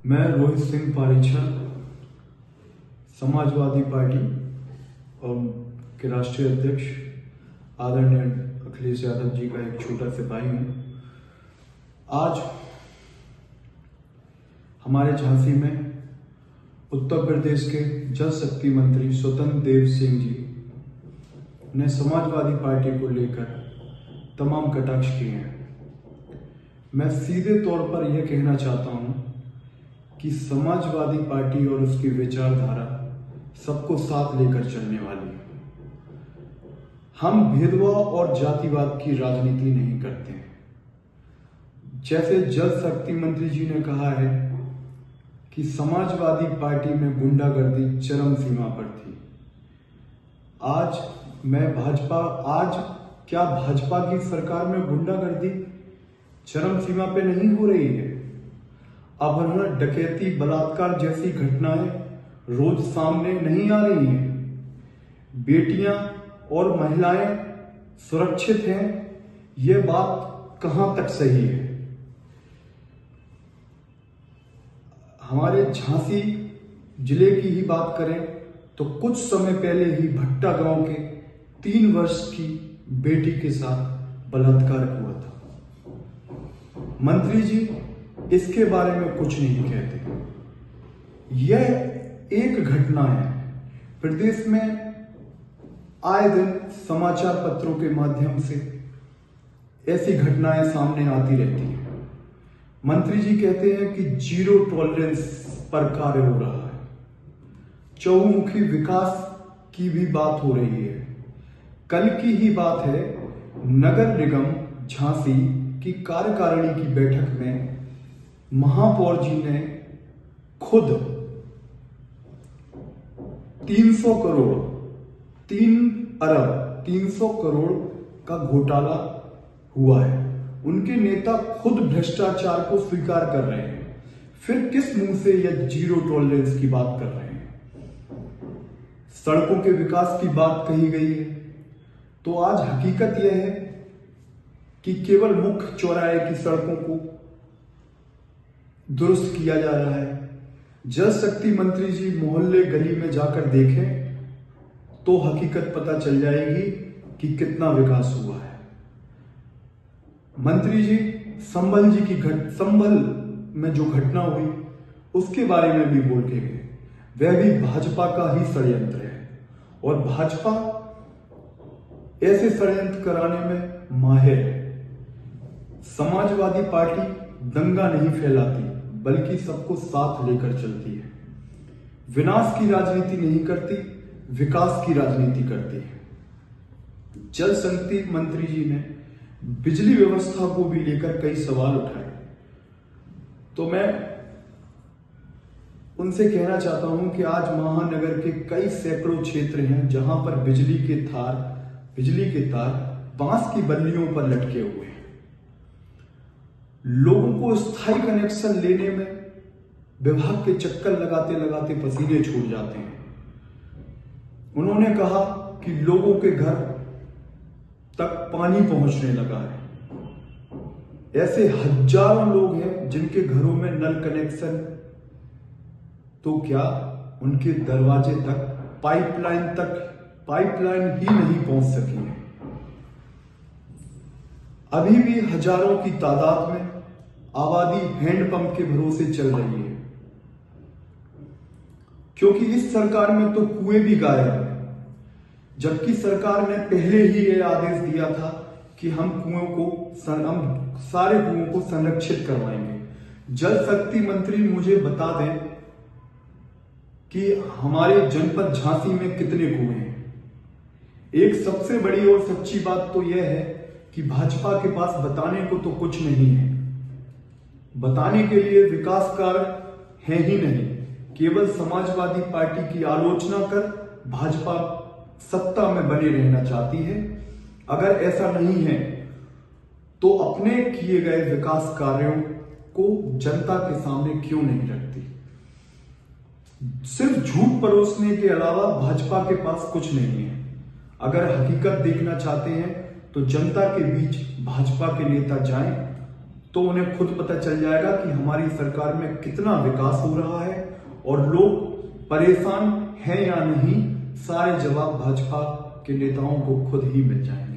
मैं रोहित सिंह पारीछा समाजवादी पार्टी और के राष्ट्रीय अध्यक्ष आदरणीय अखिलेश यादव जी का एक छोटा सिपाही हूँ। आज हमारे झांसी में उत्तर प्रदेश के जल शक्ति मंत्री स्वतंत्र देव सिंह जी ने समाजवादी पार्टी को लेकर तमाम कटाक्ष किए हैं। मैं सीधे तौर पर यह कहना चाहता हूँ कि समाजवादी पार्टी और उसकी विचारधारा सबको साथ लेकर चलने वाली है। हम भेदभाव और जातिवाद की राजनीति नहीं करते हैं। जैसे जल शक्ति मंत्री जी ने कहा है कि समाजवादी पार्टी में गुंडागर्दी चरम सीमा पर थी। क्या भाजपा की सरकार में गुंडागर्दी चरम सीमा पे नहीं हो रही है? अपहरण, डकैती, बलात्कार जैसी घटनाएं रोज सामने नहीं आ रही हैं? बेटियां और महिलाएं सुरक्षित हैं? ये बात कहां तक सही है? हमारे झांसी जिले की ही बात करें तो कुछ समय पहले ही भट्टा गांव के 3 वर्ष की बेटी के साथ बलात्कार हुआ था। मंत्री जी इसके बारे में कुछ नहीं कहते। यह एक घटना है। प्रदेश में आए दिन समाचार पत्रों के माध्यम से ऐसी घटनाएं सामने आती रहती हैं। मंत्री जी कहते हैं कि 0 टॉलरेंस पर कार्य हो रहा है। चहुमुखी विकास की भी बात हो रही है। कल की ही बात है, नगर निगम झांसी की कार्यकारिणी की बैठक में महापौर जी ने खुद 300 करोड़ 300 करोड़ का घोटाला हुआ है। उनके नेता खुद भ्रष्टाचार को स्वीकार कर रहे हैं। फिर किस मुंह से यह 0 टॉलरेंस की बात कर रहे हैं? सड़कों के विकास की बात कही गई है तो आज हकीकत यह है कि केवल मुख्य चौराहे की सड़कों को दुरुस्त किया जा रहा है। जल शक्ति मंत्री जी मोहल्ले गली में जाकर देखें तो हकीकत पता चल जाएगी कि कितना विकास हुआ है। मंत्री जी संभल में जो घटना हुई उसके बारे में भी बोल के गए। वह भी भाजपा का ही षड्यंत्र है और भाजपा ऐसे षड्यंत्र कराने में माहिर है। समाजवादी पार्टी दंगा नहीं फैलाती बल्कि सबको साथ लेकर चलती है। विनाश की राजनीति नहीं करती, विकास की राजनीति करती है। जल शक्ति मंत्री जी ने बिजली व्यवस्था को भी लेकर कई सवाल उठाए तो मैं उनसे कहना चाहता हूं कि आज महानगर के कई सैकड़ों क्षेत्र हैं जहां पर बिजली के तार बांस की बल्लियों पर लटके हुए हैं। लोगों को स्थायी कनेक्शन लेने में विभाग के चक्कर लगाते लगाते पसीने छूट जाते हैं। उन्होंने कहा कि लोगों के घर तक पानी पहुंचने लगा है। ऐसे हजारों लोग हैं जिनके घरों में नल कनेक्शन, तो क्या उनके दरवाजे तक पाइपलाइन ही नहीं पहुंच सकी है। अभी भी हजारों की तादाद में आबादी हैंडपंप के भरोसे चल रही है, क्योंकि इस सरकार में तो कुएं भी गायब है। जबकि सरकार ने पहले ही यह आदेश दिया था कि हम सारे कुओं को संरक्षित करवाएंगे। जल शक्ति मंत्री मुझे बता दें कि हमारे जनपद झांसी में कितने कुएं हैं। एक सबसे बड़ी और सच्ची बात तो यह है कि भाजपा के पास बताने को तो कुछ नहीं है। बताने के लिए विकास कार्य है ही नहीं। केवल समाजवादी पार्टी की आलोचना कर भाजपा सत्ता में बने रहना चाहती है। अगर ऐसा नहीं है तो अपने किए गए विकास कार्यों को जनता के सामने क्यों नहीं रखती? सिर्फ झूठ परोसने के अलावा भाजपा के पास कुछ नहीं है। अगर हकीकत देखना चाहते हैं तो जनता के बीच भाजपा के नेता जाएं तो उन्हें खुद पता चल जाएगा कि हमारी सरकार में कितना विकास हो रहा है और लोग परेशान हैं या नहीं। सारे जवाब भाजपा के नेताओं को खुद ही मिल जाएंगे।